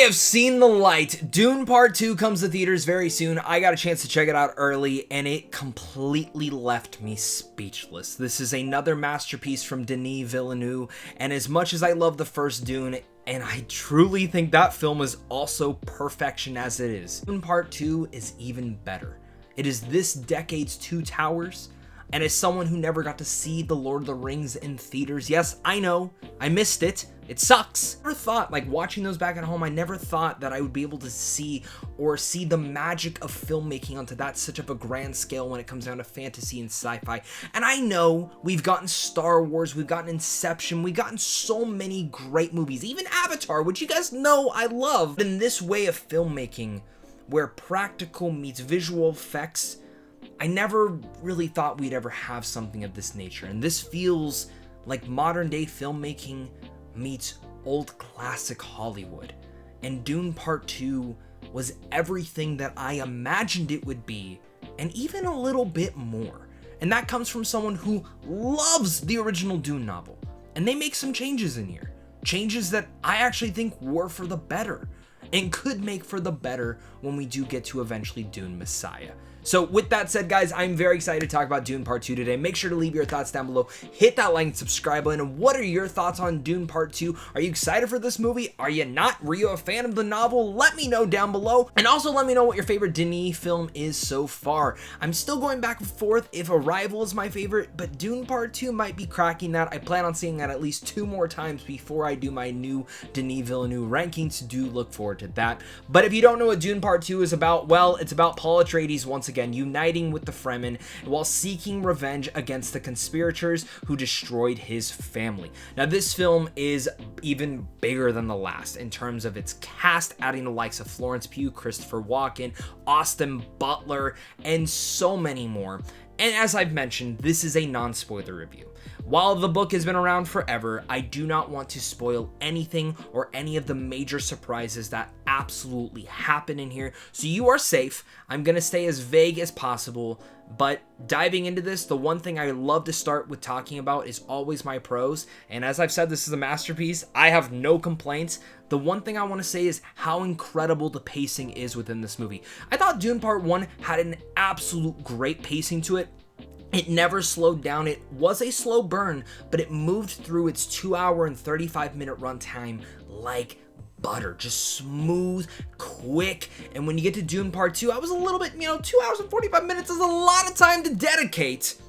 have seen the light. Dune Part 2 comes to theaters very soon. I got a chance to check it out early, and it completely left me speechless. This is another masterpiece from Denis Villeneuve, and as much as I love the first Dune, and I truly think that film is also perfection as it is, Dune Part 2 is even better. It is this decade's Two Towers, and as someone who never got to see The Lord of the Rings in theaters, yes, I know, I missed it. It sucks. I never thought, like watching those back at home, I never thought that I would be able to see the magic of filmmaking onto that such of a grand scale when it comes down to fantasy and sci-fi. And I know we've gotten Star Wars, we've gotten Inception, we've gotten so many great movies, even Avatar, which you guys know I love. In this way of filmmaking, where practical meets visual effects, I never really thought we'd ever have something of this nature. And this feels like modern day filmmaking meets old classic Hollywood. And Dune Part 2 was everything that I imagined it would be, and even a little bit more. And that comes from someone who loves the original Dune novel. And they make some changes in here. Changes that I actually think were for the better, and could make for the better when we do get to eventually Dune Messiah. So with that said, guys, I'm very excited to talk about Dune Part 2 today. Make sure to leave your thoughts down below. Hit that like and subscribe button. And what are your thoughts on Dune Part 2? Are you excited for this movie? Are you not? Were you a fan of the novel? Let me know down below. And also let me know what your favorite Denis film is so far. I'm still going back and forth if Arrival is my favorite, but Dune Part 2 might be cracking that. I plan on seeing that at least 2 more times before I do my new Denis Villeneuve rankings. Do look forward to that. But if you don't know what Dune Part 2 is about, well, it's about Paul Atreides once again uniting with the Fremen while seeking revenge against the conspirators who destroyed his family. Now, this film is even bigger than the last in terms of its cast, adding the likes of Florence Pugh, Christopher Walken, Austin Butler, and so many more. And as I've mentioned, this is a non-spoiler review. While the book has been around forever, I do not want to spoil anything or any of the major surprises that absolutely happen in here, so you are safe. I'm going to stay as vague as possible, but diving into this, the one thing I love to start with talking about is always my pros, and as I've said, this is a masterpiece. I have no complaints. The one thing I want to say is how incredible the pacing is within this movie. I thought Dune Part 1 had an absolute great pacing to it. It never slowed down. It was a slow burn, but it moved through its 2-hour and 35-minute runtime like butter, just smooth, quick. And when you get to Dune Part 2, I was a little bit, 2 hours and 45 minutes is a lot of time to dedicate.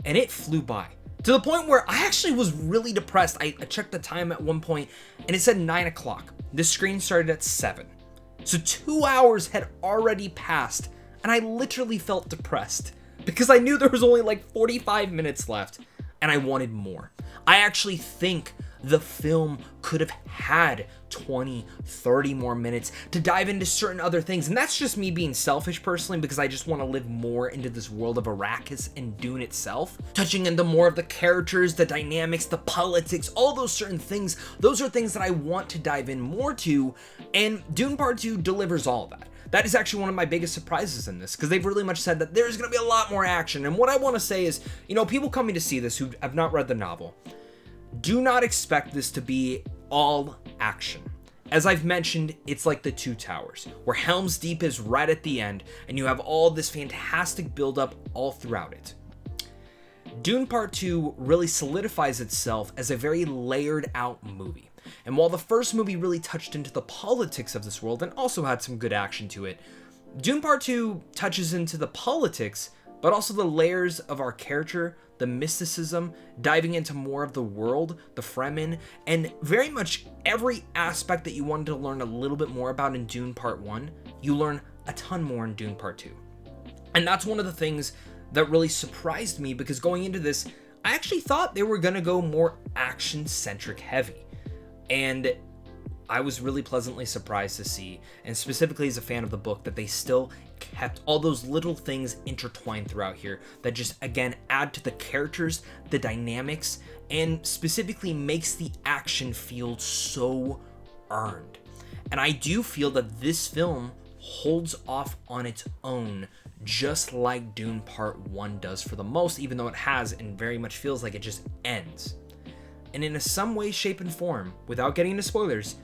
And it flew by. To the point where I actually was really depressed. I checked the time at one point, and it said 9 o'clock. The screen started at 7. So 2 hours had already passed, and I literally felt depressed, because I knew there was only like 45 minutes left, and I wanted more. I actually think the film could have had 20, 30 more minutes to dive into certain other things, and that's just me being selfish personally, because I just want to live more into this world of Arrakis and Dune itself, touching into more of the characters, the dynamics, the politics, all those certain things. Those are things that I want to dive in more to, and Dune Part 2 delivers all of that. That is actually one of my biggest surprises in this, because they've really much said that there's going to be a lot more action. And what I want to say is, people coming to see this who have not read the novel, do not expect this to be all action. As I've mentioned, it's like the Two Towers, where Helm's Deep is right at the end, and you have all this fantastic buildup all throughout it. Dune Part 2 really solidifies itself as a very layered out movie. And while the first movie really touched into the politics of this world and also had some good action to it, Dune Part 2 touches into the politics, but also the layers of our character, the mysticism, diving into more of the world, the Fremen, and very much every aspect that you wanted to learn a little bit more about in Dune Part 1, you learn a ton more in Dune Part 2. And that's one of the things that really surprised me, because going into this, I actually thought they were going to go more action-centric heavy. And I was really pleasantly surprised to see, and specifically as a fan of the book, that they still kept all those little things intertwined throughout here that just, again, add to the characters, the dynamics, and specifically makes the action feel so earned. And I do feel that this film holds off on its own, just like Dune Part 1 does for the most, even though it has and very much feels like it just ends. And in some way, shape, and form, without getting into spoilers,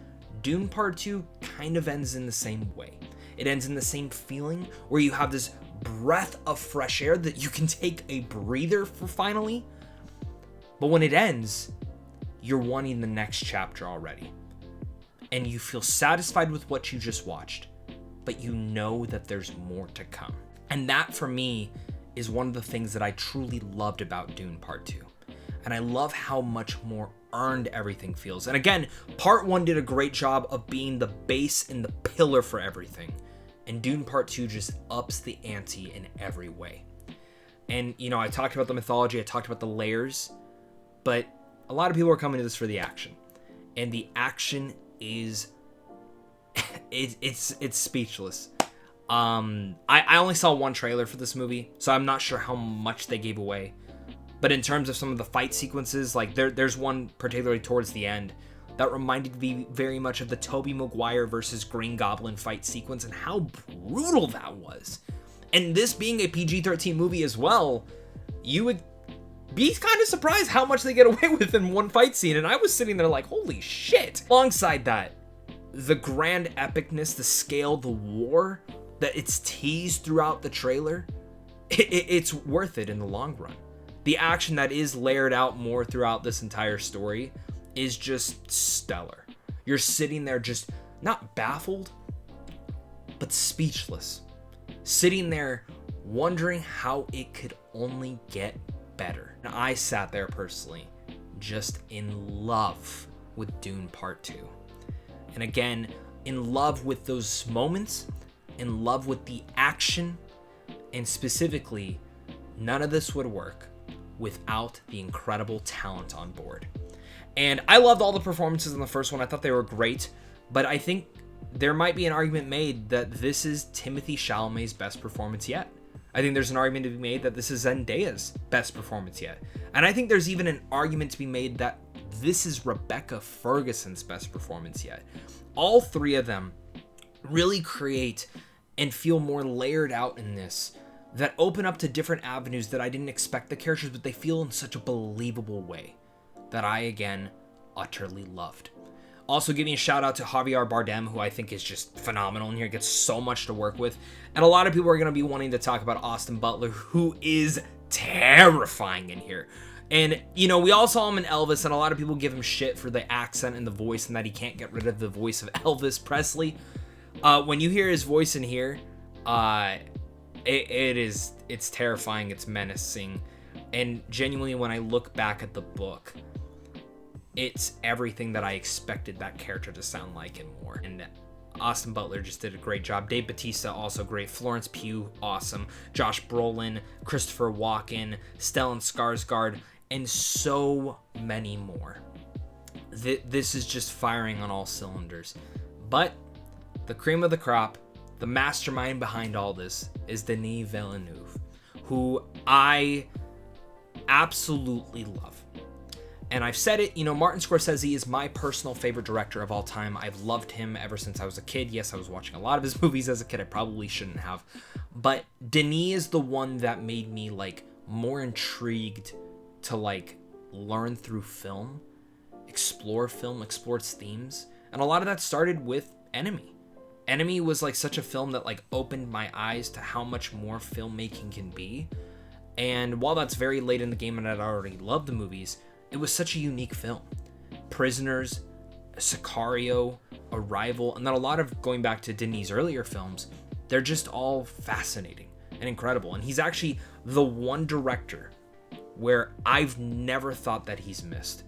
Dune Part 2 kind of ends in the same way. It ends in the same feeling where you have this breath of fresh air that you can take a breather for finally. But when it ends, you're wanting the next chapter already. And you feel satisfied with what you just watched, but you know that there's more to come. And that for me is one of the things that I truly loved about Dune Part 2. And I love how much more earned everything feels. And again, Part 1 did a great job of being the base and the pillar for everything. And Dune Part 2 just ups the ante in every way. And, you know, I talked about the mythology, I talked about the layers, but a lot of people are coming to this for the action. And the action is, it's speechless. I only saw one trailer for this movie, so I'm not sure how much they gave away. But in terms of some of the fight sequences, like there's one particularly towards the end that reminded me very much of the Tobey Maguire versus Green Goblin fight sequence and how brutal that was. And this being a PG-13 movie as well, you would be kind of surprised how much they get away with in one fight scene. And I was sitting there like, holy shit. Alongside that, the grand epicness, the scale, the war that it's teased throughout the trailer, it's worth it in the long run. The action that is layered out more throughout this entire story is just stellar. You're sitting there just not baffled, but speechless. Sitting there wondering how it could only get better. And I sat there personally just in love with Dune Part 2. And again, in love with those moments, in love with the action, and specifically, none of this would work without the incredible talent on board. And I loved all the performances in the first one. I thought they were great, but I think there might be an argument made that this is Timothée Chalamet's best performance yet. I think there's an argument to be made that this is Zendaya's best performance yet. And I think there's even an argument to be made that this is Rebecca Ferguson's best performance yet. All three of them really create and feel more layered out in this, that open up to different avenues that I didn't expect the characters, but they feel in such a believable way that I, again, utterly loved. Also giving a shout out to Javier Bardem, who I think is just phenomenal in here, gets so much to work with. And a lot of people are going to be wanting to talk about Austin Butler, who is terrifying in here. And, you know, we all saw him in Elvis, and a lot of people give him shit for the accent and the voice and that he can't get rid of the voice of Elvis Presley. When you hear his voice in here, it's terrifying, it's menacing. And genuinely, when I look back at the book, it's everything that I expected that character to sound like and more. And Austin Butler just did a great job. Dave Bautista, also great. Florence Pugh, awesome. Josh Brolin, Christopher Walken, Stellan Skarsgård, and so many more. This is just firing on all cylinders. But the cream of the crop, the mastermind behind all this, is Denis Villeneuve, who I absolutely love. And I've said it, you know, Martin Scorsese is my personal favorite director of all time. I've loved him ever since I was a kid. Yes, I was watching a lot of his movies as a kid. I probably shouldn't have. But Denis is the one that made me, like, more intrigued to, like, learn through film, explore its themes. And a lot of that started with Enemy. Enemy was, like, such a film that, like, opened my eyes to how much more filmmaking can be. And while that's very late in the game and I'd already loved the movies, it was such a unique film. Prisoners, Sicario, Arrival, and then a lot of, going back to Denis' earlier films, they're just all fascinating and incredible. And he's actually the one director where I've never thought that he's missed.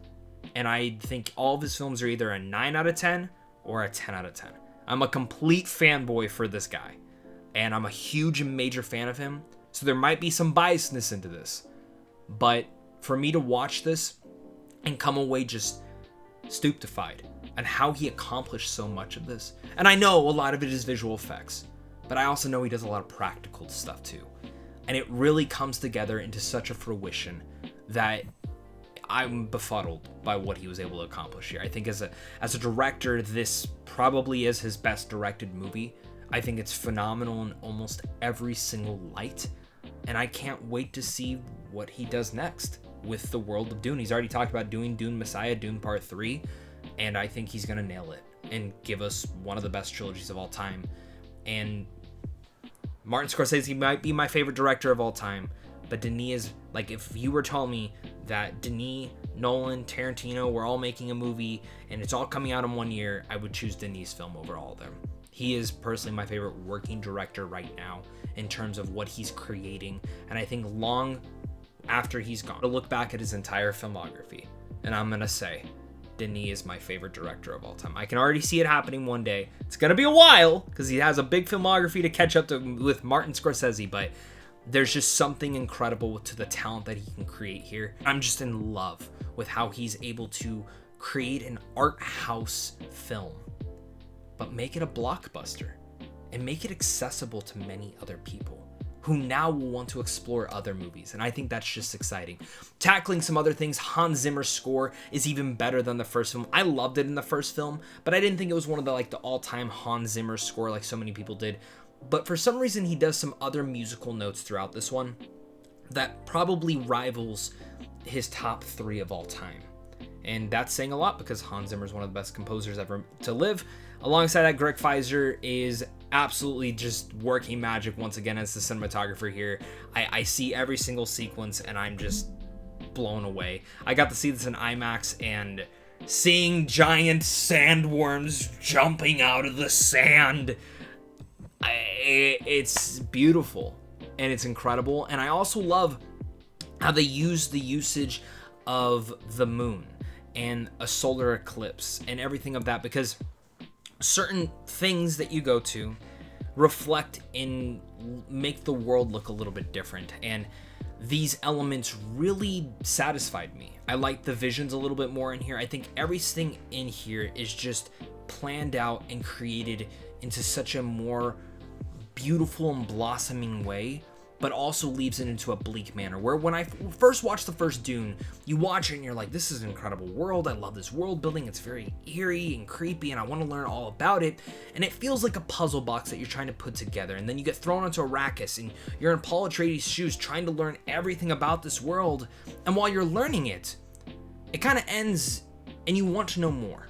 And I think all of his films are either a 9 out of 10 or a 10 out of 10. I'm a complete fanboy for this guy. And I'm a huge and major fan of him. So there might be some biasness into this. But for me to watch this and come away just stupefied and how he accomplished so much of this. And I know a lot of it is visual effects, but I also know he does a lot of practical stuff too. And it really comes together into such a fruition that I'm befuddled by what he was able to accomplish here. I think as a director, this probably is his best directed movie. I think it's phenomenal in almost every single light. And I can't wait to see what he does next with the world of Dune. He's already talked about doing Dune Messiah, Dune Part 3, and I think he's going to nail it. and give us one of the best trilogies of all time. And Martin Scorsese might be my favorite director of all time, but Denis is, like, if you were telling me that Denis, Nolan, Tarantino were all making a movie and it's all coming out in 1 year, I would choose Denis' film over all of them. He is personally my favorite working director right now in terms of what he's creating. And I think long after he's gone, to look back at his entire filmography, and I'm going to say, Denis is my favorite director of all time. I can already see it happening one day. It's going to be a while because he has a big filmography to catch up to with Martin Scorsese, but there's just something incredible to the talent that he can create here. I'm just in love with how he's able to create an art house film, but make it a blockbuster and make it accessible to many other people who now will want to explore other movies. And I think that's just exciting. Tackling some other things, Hans Zimmer's score is even better than the first film. I loved it in the first film, but I didn't think it was one of the all-time Hans Zimmer score like so many people did. But for some reason, he does some other musical notes throughout this one that probably rivals his top 3 of all time. And that's saying a lot because Hans Zimmer is one of the best composers ever to live. Alongside that, Greg Fizer is absolutely just working magic once again as the cinematographer here. I see every single sequence and I'm just blown away. I got to see this in IMAX, and seeing giant sandworms jumping out of the sand, it's beautiful and it's incredible. And I also love how they use the usage of the moon and a solar eclipse and everything of that, because certain things that you go to reflect and make the world look a little bit different, and these elements really satisfied me. I like the visions a little bit more in here. I think everything in here is just planned out and created into such a more beautiful and blossoming way, but also leaves it into a bleak manner, where when I first watched the first Dune, you watch it and you're like, this is an incredible world. I love this world building. It's very eerie and creepy and I want to learn all about it. And it feels like a puzzle box that you're trying to put together. And then you get thrown into Arrakis and you're in Paul Atreides' shoes trying to learn everything about this world. And while you're learning it, it kind of ends and you want to know more.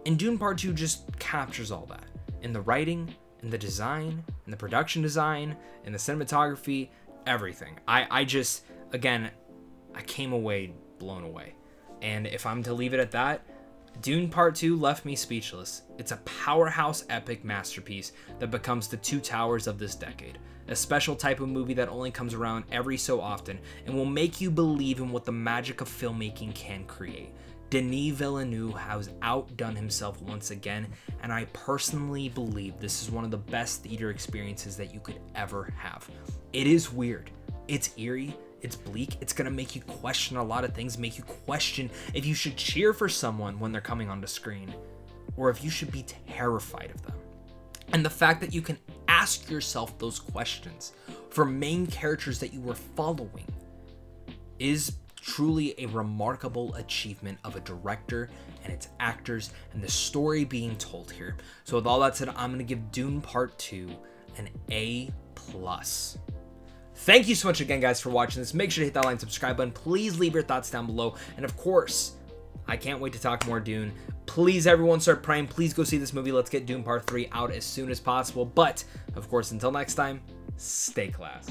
And Dune Part 2 just captures all that in the writing, in the design, in the production design, in the cinematography, everything. I just, again, I came away blown away. And if I'm to leave it at that, Dune Part 2 left me speechless. It's a powerhouse epic masterpiece that becomes the Two Towers of this decade. A special type of movie that only comes around every so often and will make you believe in what the magic of filmmaking can create. Denis Villeneuve has outdone himself once again, and I personally believe this is one of the best theater experiences that you could ever have. It is weird, it's eerie, it's bleak, it's gonna make you question a lot of things, make you question if you should cheer for someone when they're coming onto screen, or if you should be terrified of them. And the fact that you can ask yourself those questions for main characters that you were following is truly a remarkable achievement of a director and its actors and the story being told here. So with all that said, I'm going to give Dune Part 2 an A+. Thank you so much again, guys, for watching this. Make sure to hit that like and subscribe button. Please leave your thoughts down below. And of course, I can't wait to talk more Dune. Please, everyone, start praying. Please go see this movie. Let's get Dune Part 3 out as soon as possible. But, of course, until next time, stay class.